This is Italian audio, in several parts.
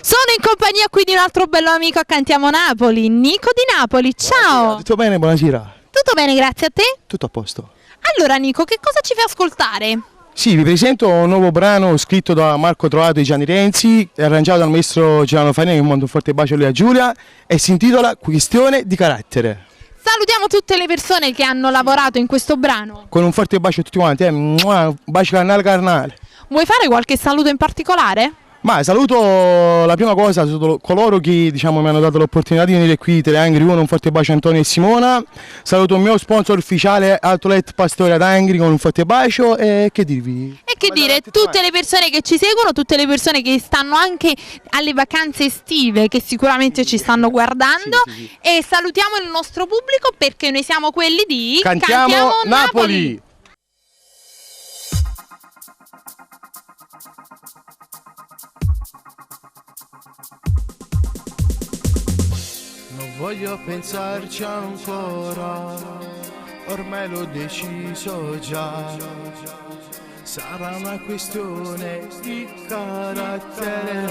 Sono in compagnia qui di un altro bello amico a Cantiamo Napoli, Nico di Napoli. Ciao! Tutto bene, buonasera. Tutto bene, grazie a te? Tutto a posto. Allora Nico, che cosa ci fai ascoltare? Sì, vi presento un nuovo brano scritto da Marco Trovato e Gianni Renzi, arrangiato dal maestro Giuliano Farina, che mando un forte bacio a lui e a Giulia, e si intitola Questione di carattere. Salutiamo tutte le persone che hanno lavorato in questo brano. Con un forte bacio a tutti quanti, un bacio carnale. Vuoi fare qualche saluto in particolare? Ma saluto la prima cosa coloro che mi hanno dato l'opportunità di venire qui, Teleangri 1, un forte bacio a Antonio e Simona. Saluto il mio sponsor ufficiale Outlet Pastore ad Angri con un forte bacio e che dirvi? E che dire, tutte le persone che ci seguono, tutte le persone che stanno anche alle vacanze estive, che sicuramente ci stanno guardando, sì. E salutiamo il nostro pubblico perché noi siamo quelli di Cantiamo Napoli! Non voglio pensarci ancora, ormai l'ho deciso già. Sarà una questione di carattere.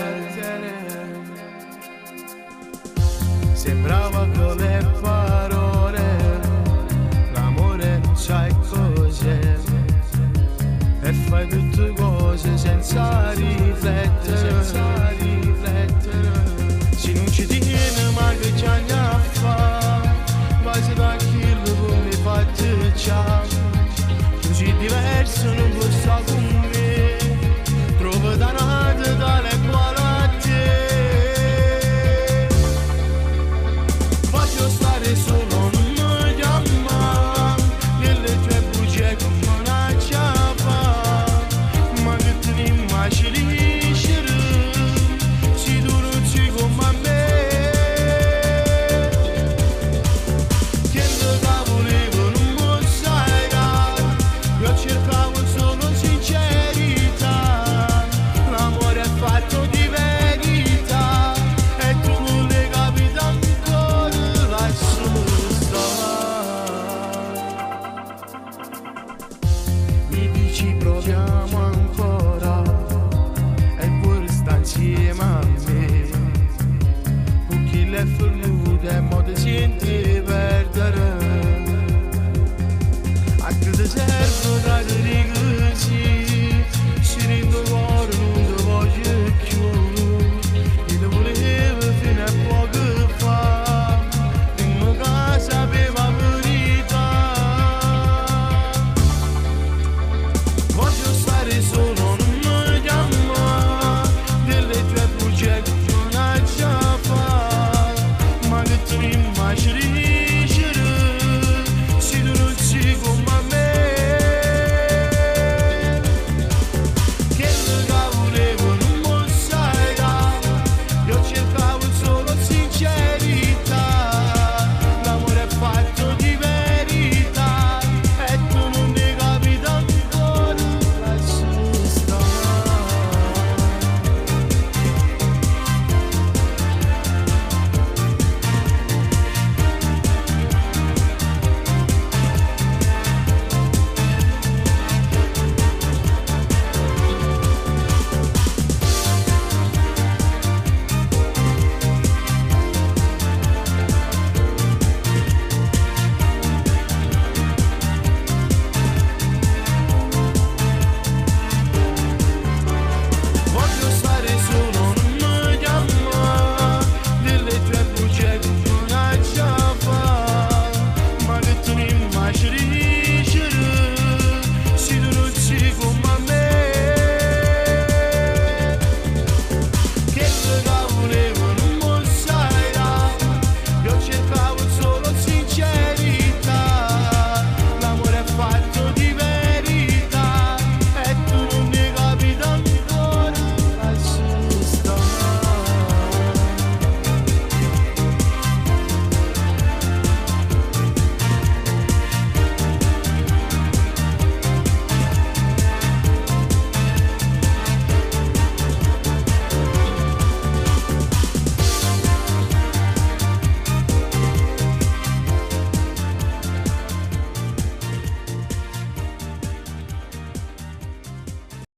Sembrava con le parole, l'amore non sai cos'è. E fai tutte cose senza riflettere.